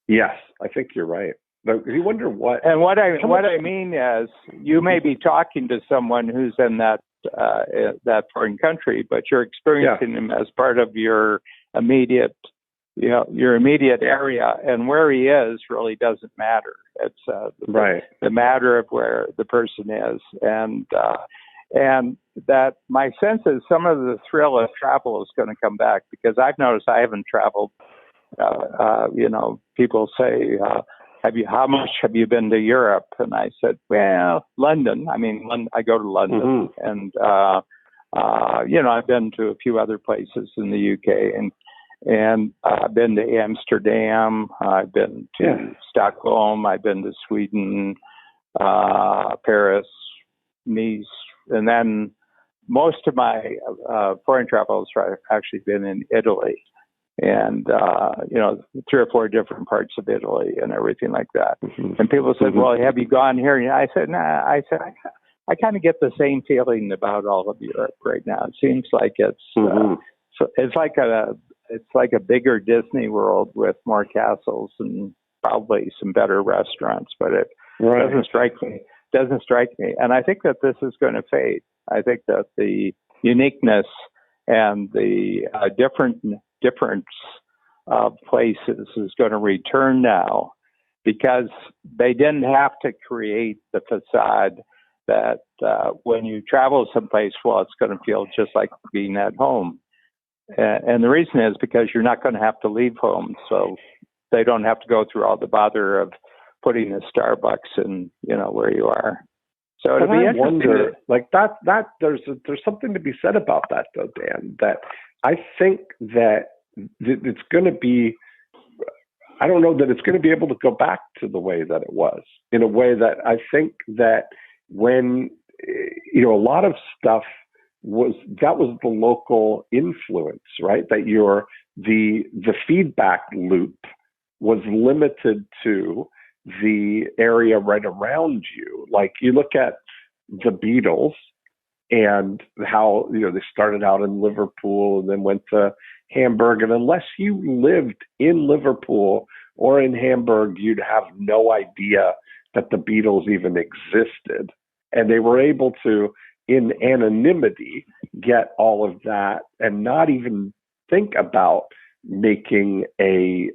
Yes, I think you're right. You wonder what. And what I mean is, you may be talking to someone who's in that foreign country, but you're experiencing them as part of your immediate area, and where he is really doesn't matter. It's the matter of where the person is, and that my sense is some of the thrill of travel is going to come back, because I've noticed I haven't traveled. People say, how much have you been to Europe? And I said, well, London. I go to London, and I've been to a few other places in the UK, and I've been to Amsterdam, I've been to Stockholm, I've been to Sweden, Paris, Nice, and then most of my foreign travels have actually been in Italy, and 3 or 4 different parts of Italy and everything like that. Mm-hmm. And people said, "Well, have you gone here?" And I said, "Nah." I kind of get the same feeling about all of Europe right now. It seems like it's like a bigger Disney World with more castles and probably some better restaurants, but it doesn't strike me. And I think that this is going to fade. I think that the uniqueness and the difference of places is going to return now, because they didn't have to create the facade that when you travel someplace, well, it's going to feel just like being at home. And the reason is because you're not going to have to leave home, so they don't have to go through all the bother of putting a Starbucks in, where you are. So it'll be interesting. Like that there's something to be said about that, though, Dan. That I think that it's going to be. I don't know that it's going to be able to go back to the way that it was. In a way that I think that when a lot of stuff was the local influence, right? That the feedback loop was limited to the area right around you. Like you look at the Beatles and how they started out in Liverpool and then went to Hamburg, and unless you lived in Liverpool or in Hamburg, you'd have no idea that the Beatles even existed. And they were able to, in anonymity, get all of that and not even think about making a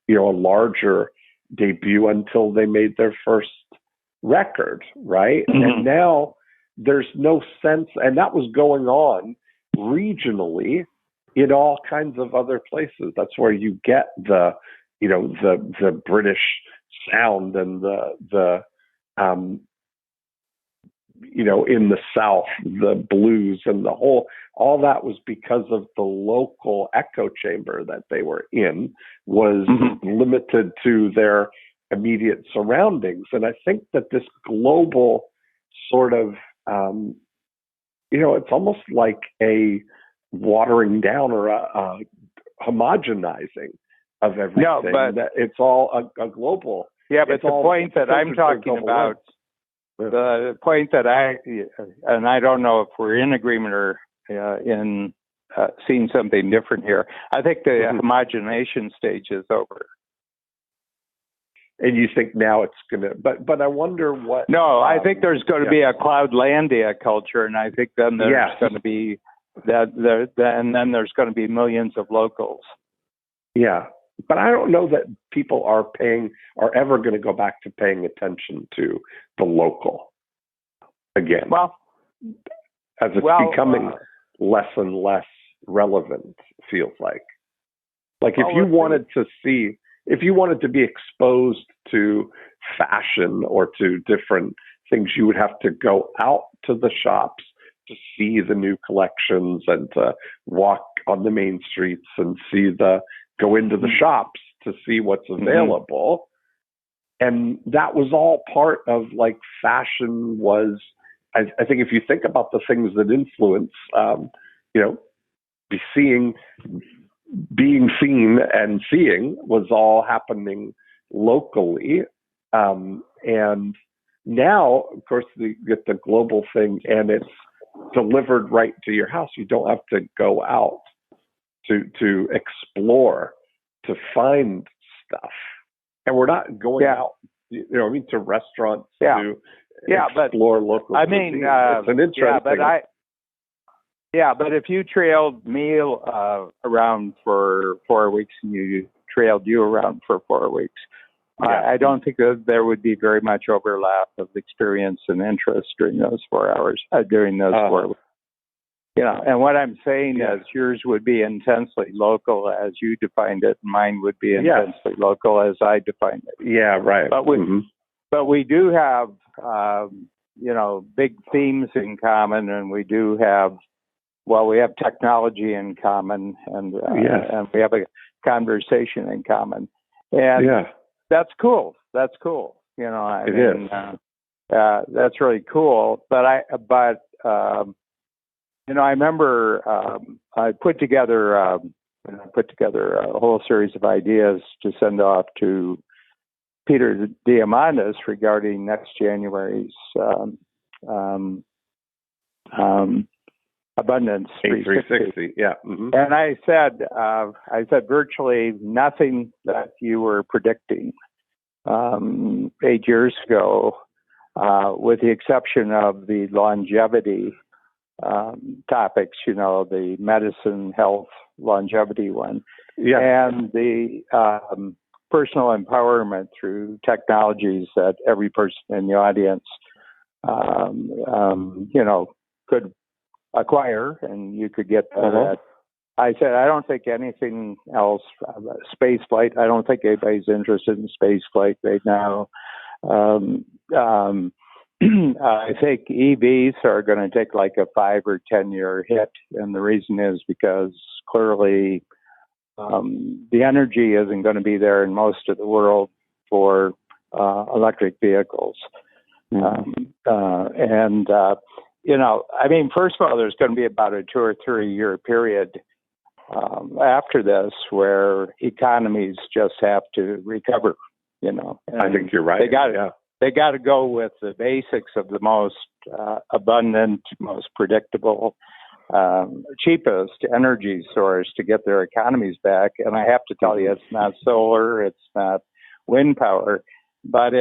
larger debut until they made their first record, right? Mm-hmm. And now there's no sense, and that was going on regionally in all kinds of other places. That's where you get the British sound and the in the South, the blues and all that was because of the local echo chamber that they were in was limited to their immediate surroundings. And I think that this global sort of, it's almost like a watering down or a homogenizing of everything. No, but that it's all a global. Yeah, but the point that I'm talking about, the point that and I don't know if we're in agreement or in seeing something different here. I think the homogenization stage is over. And you think now it's going to, but I wonder what. No, I think there's going to be a Cloudlandia culture, and I think then there's going to be and then there's going to be millions of locals. Yeah, but I don't know that people are ever going to go back to paying attention to the local again. Well, as it's becoming less and less relevant, feels like. Like if you wanted to be exposed to fashion or to different things, you would have to go out to the shops to see the new collections and to walk on the main streets and go into the shops to see what's available. And that was all part of like fashion was, I think if you think about the things that influence, being seen and seeing was all happening locally. And now, of course, you get the global thing and it's delivered right to your house. You don't have to go out to explore, to find stuff. And we're not going out, to restaurants to explore local cuisine. It's an interesting... but if you trailed me around for 4 weeks and you trailed you around for 4 weeks, I don't think that there would be very much overlap of experience and interest during those 4 hours, during those 4 weeks. And what I'm saying is yours would be intensely local as you defined it, and mine would be intensely local as I defined it. Yeah, right. But we do have, big themes in common, and we do have, we have technology in common, and we have a conversation in common. And that's cool. That's cool. That's really cool. But I remember I put together a whole series of ideas to send off to Peter Diamandis regarding next January's Abundance 360. Yeah. Mm-hmm. And I said virtually nothing that you were predicting 8 years ago, with the exception of the longevity topics, the medicine, health, longevity one, and the personal empowerment through technologies that every person in the audience, could acquire, and you could get that. I said, I don't think anything else, space flight, I don't think anybody's interested in space flight right now. I think EVs are going to take like a 5 or 10 year hit. And the reason is because clearly the energy isn't going to be there in most of the world for electric vehicles. First of all, there's going to be about a 2 or 3 year period after this where economies just have to recover, I think you're right. They got to go with the basics of the most abundant, most predictable, cheapest energy source to get their economies back. And I have to tell you, it's not solar, it's not wind power, but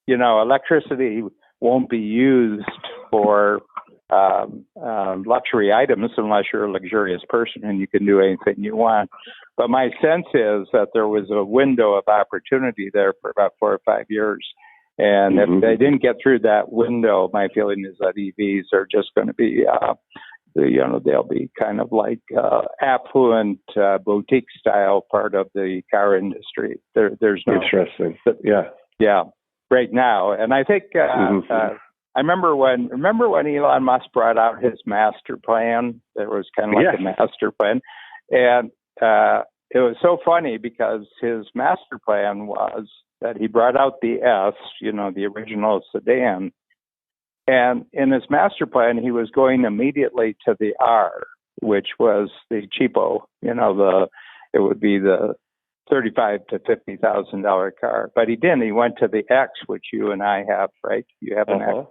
electricity won't be used for luxury items unless you're a luxurious person and you can do anything you want. But my sense is that there was a window of opportunity there for about 4 or 5 years. And if they didn't get through that window, my feeling is that EVs are just going to be, they'll be kind of like affluent boutique style part of the car industry. There's no interesting. Yeah. Right now. And I think I remember when Elon Musk brought out his master plan. There was kind of like a master plan, and it was so funny because his master plan was that he brought out the S, the original sedan, and in his master plan he was going immediately to the R, which was the cheapo. It would be the $35,000 to $50,000 car, but he didn't. He went to the X, which you and I have, right? You have an X.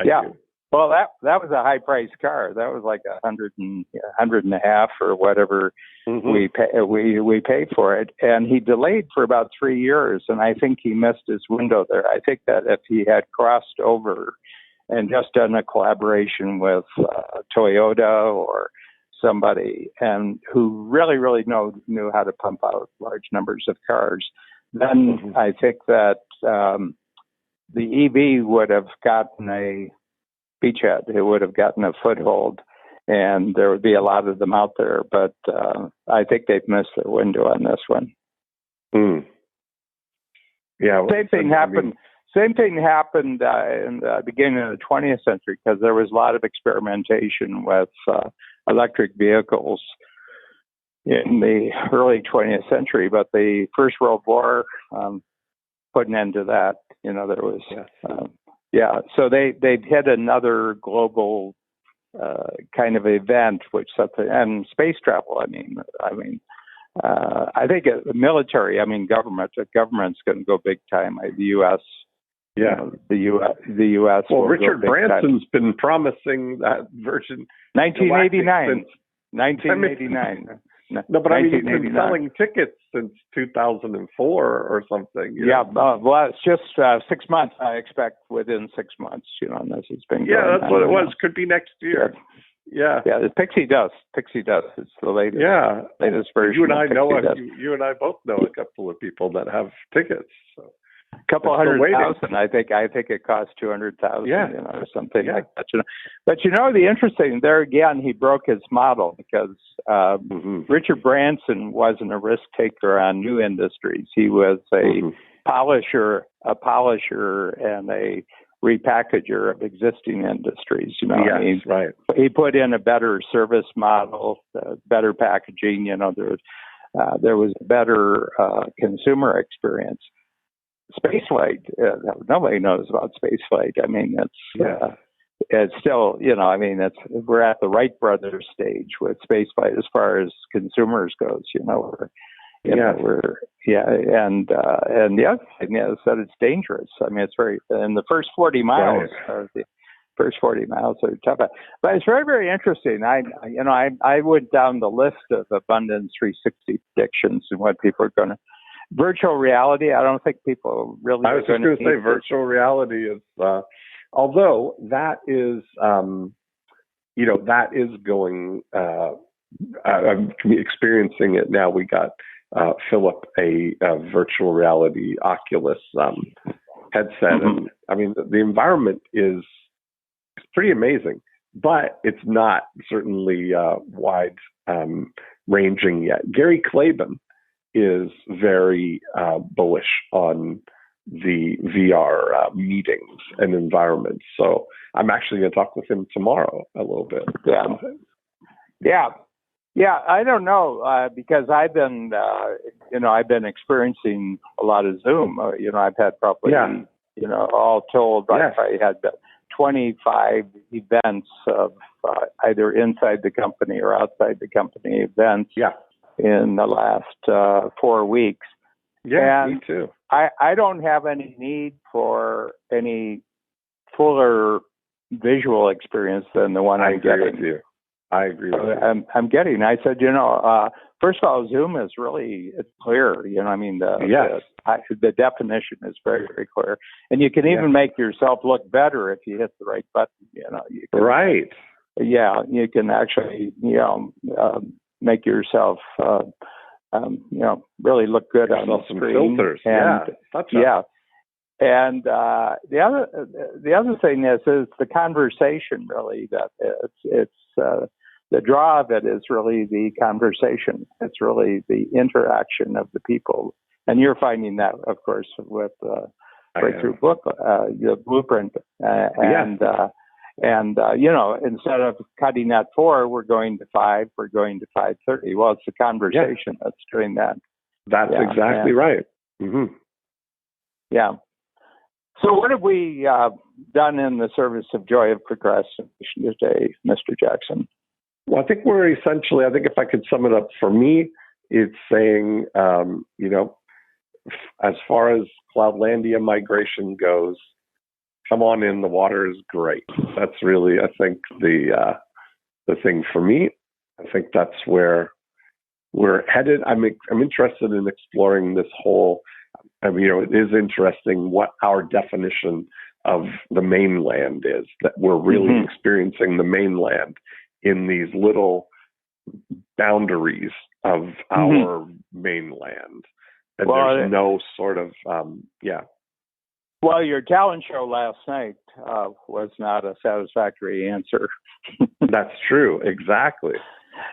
Yeah. Well, that was a high priced car. That was like $100 and a half or whatever we paid for it. And he delayed for about 3 years, and I think he missed his window there. I think that if he had crossed over and just done a collaboration with Toyota or somebody and who really, really knew how to pump out large numbers of cars, then I think that the EV would have gotten a beachhead. It would have gotten a foothold, and there would be a lot of them out there. But I think they've missed their window on this one. Yeah. Same thing happened in the beginning of the 20th century because there was a lot of experimentation with electric vehicles in the early 20th century, but the First World War put an end to that. There was, so they'd hit another global kind of event, which and space travel. I think the military, the government's going to go big time. The U.S. Yeah, the U.S. Well, Richard Branson's been promising that version. 1989. 1989. No, but he's been selling tickets since 2004 or something. Well, it's just 6 months. I expect within 6 months. This has been. Yeah, that's what it was. Could be next year. Yeah. The Pixie Dust. It's the latest. Yeah. Latest version. You and I both know a couple of people that have tickets. So. A couple $100,000. I think it costs $200,000. Or something like that. But the interesting there again, he broke his model because Richard Branson wasn't a risk taker on new industries. He was a polisher, and a repackager of existing industries. Right. He put in a better service model, better packaging. There was a better consumer experience. Spaceflight, nobody knows about spaceflight. it's still, I mean, we're at the Wright brothers stage with spaceflight as far as consumers goes. And the other thing is that it's dangerous. I mean, it's and the first 40 miles are tough, but it's very, very interesting. I went down the list of Abundance 360 predictions and what people are going to. Virtual reality, I don't think people really. I was just going to say virtual reality is, although that is, that is going. I'm experiencing it now. We got Philip a virtual reality Oculus headset, and I mean the environment is pretty amazing, but it's not certainly wide ranging yet. Gary Klaben is very bullish on the VR meetings and environments. So I'm actually going to talk with him tomorrow a little bit. Yeah. I don't know because I've been, I've been experiencing a lot of Zoom. I've had probably, all told, I had 25 events of either inside the company or outside the company events. Yeah. In the last 4 weeks. Yeah, and me too. I don't have any need for any fuller visual experience than the one I'm getting. With you. I agree with you. I'm getting. I said, first of all, Zoom is it's clear. The definition is very, very clear, and you can even make yourself look better if you hit the right button. You can, right. Yeah, you can actually, make yourself, really look good on the some screen. Filters. And the other thing is the conversation. Really, that it's the draw of it is really the conversation. It's really the interaction of the people, and you're finding that, of course, with Breakthrough Book, the Blueprint, And instead of cutting at 4, we're going to 5. We're going to 5:30. Well, it's the conversation that's doing that. That's exactly right. Mm-hmm. Yeah. So, what have we done in the service of Joy of Procrastination today, Mr. Jackson? Well, I think we're essentially. I think if I could sum it up for me, it's saying, as far as Cloudlandia migration goes. Come on in, the water is great. That's really, I think, the thing for me. I think that's where we're headed. I'm interested in exploring this whole. It is interesting what our definition of the mainland is. That we're really experiencing the mainland in these little boundaries of our mainland, and there's no sort of Well, your talent show last night was not a satisfactory answer. That's true. Exactly.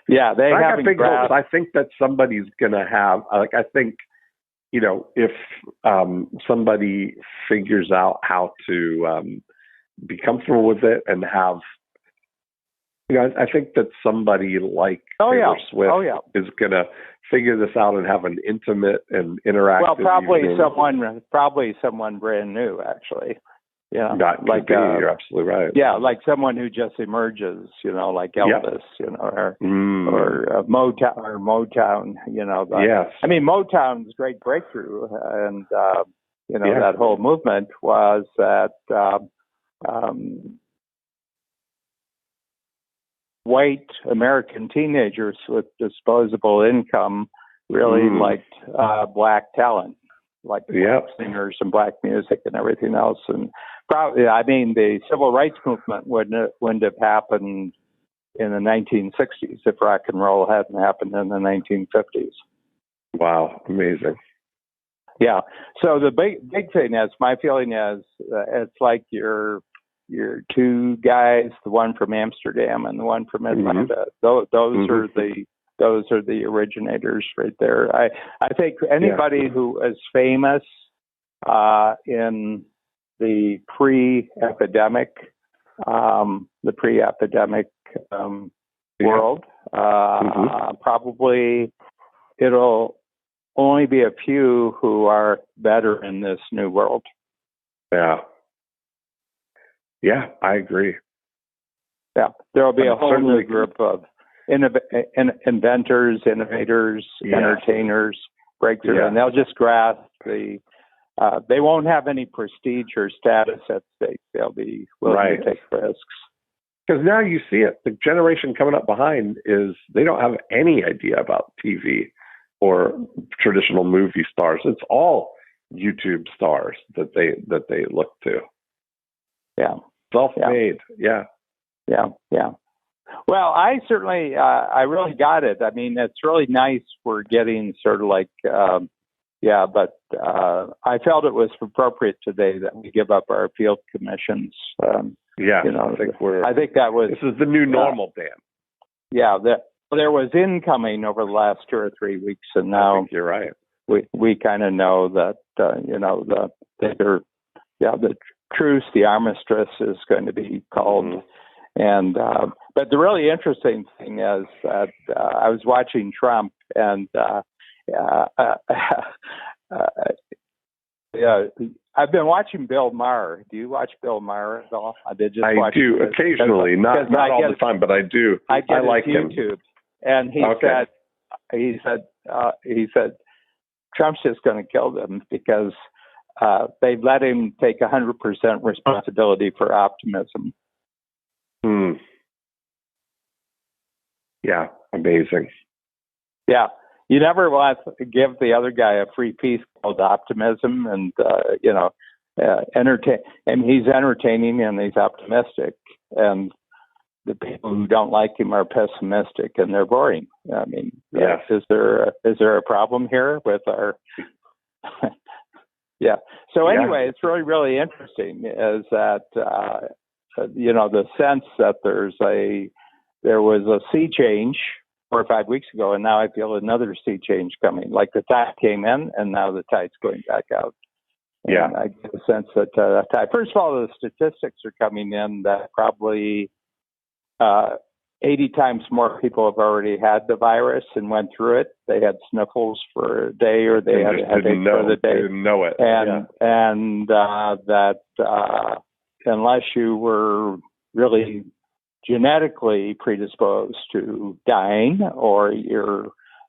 Yeah, they have big hopes. I think that somebody's going to have, I think, if somebody figures out how to be comfortable with it and have, I think that somebody like Taylor Swift is going to figure this out and have an intimate and interactive. Well, probably someone brand new, actually. Yeah, you're absolutely right. Yeah, like someone who just emerges, like Elvis, or Motown, Yes. I mean, Motown's great breakthrough, and that whole movement was that white American teenagers with disposable income really liked black talent, like black singers and black music and everything else. And probably, the civil rights movement wouldn't have happened in the 1960s if rock and roll hadn't happened in the 1950s. Wow, amazing. Yeah. So the big thing is, my feeling is, it's like your two guys, the one from Amsterdam and the one from Atlanta. Those are the originators right there. I think anybody who is famous in the pre-epidemic world, probably it'll only be a few who are better in this new world. Yeah. Yeah, I agree. Yeah, there will be a whole certainly new group of inventors, innovators, entertainers, breakthrough, and they'll just grasp the. They won't have any prestige or status at stake. They'll be willing to take risks. Because now you see it. The generation coming up behind they don't have any idea about TV or traditional movie stars. It's all YouTube stars that they look to. Yeah. Self-made. Yeah. Well, I certainly, I really got it. I mean, it's really nice we're getting sort of like, but I felt it was appropriate today that we give up our field commissions. I think that was. This is the new normal, Dan. Yeah, there was incoming over the last 2 or 3 weeks, and now I think you're right. We kind of know that the truce, the armistice, is going to be called. Mm-hmm. And but the really interesting thing is that I was watching Trump, and I've been watching Bill Maher. Do you watch Bill Maher at all? I do occasionally, not all the time, but I do. I like YouTube, him. And he said Trump's just going to kill them because they've let him take 100% responsibility for optimism. Yeah, amazing. Yeah. You never want to give the other guy a free piece called optimism, and entertain. And he's entertaining and he's optimistic, and the people who don't like him are pessimistic and they're boring. I mean, is there a problem here with our? Yeah. So anyway, it's really, really interesting. Is that the sense that there was a sea change 4 or 5 weeks ago, and now I feel another sea change coming. Like the tide came in, and now the tide's going back out. And I get a sense that first of all, the statistics are coming in that probably 80 times more people have already had the virus and went through it. They had sniffles for a day, or they had a headache for the day. They didn't know it. And that unless you were really genetically predisposed to dying, or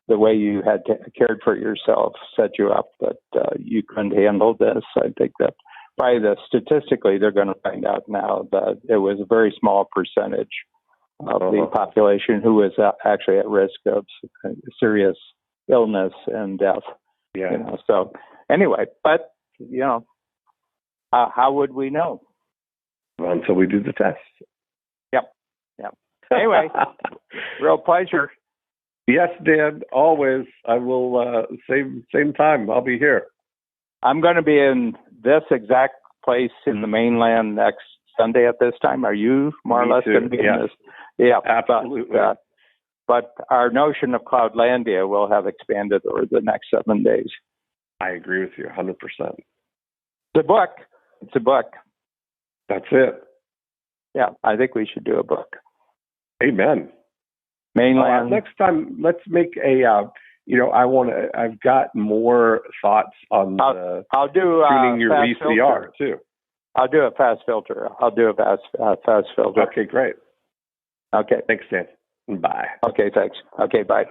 the way you had cared for yourself set you up that you couldn't handle this. I think that statistically they're going to find out now that it was a very small percentage of the population who was actually at risk of serious illness and death. Yeah. So anyway, but how would we know? Well, until we do the test. Yep. Anyway, real pleasure. Yes, Dan, always. I will, same time. I'll be here. I'm going to be in this exact place in the mainland next Sunday at this time. Are you more or less going to be in this? Yeah, absolutely. But our notion of Cloudlandia will have expanded over the next 7 days. I agree with you 100%. It's a book. That's it. Yeah, I think we should do a book. Amen. Mainland. Next time, let's make I've got more thoughts on I'll do tuning your VCR too. I'll do a fast filter. Fast filter. Okay, great. Okay. Thanks, Dan. Bye. Okay, thanks. Okay, bye.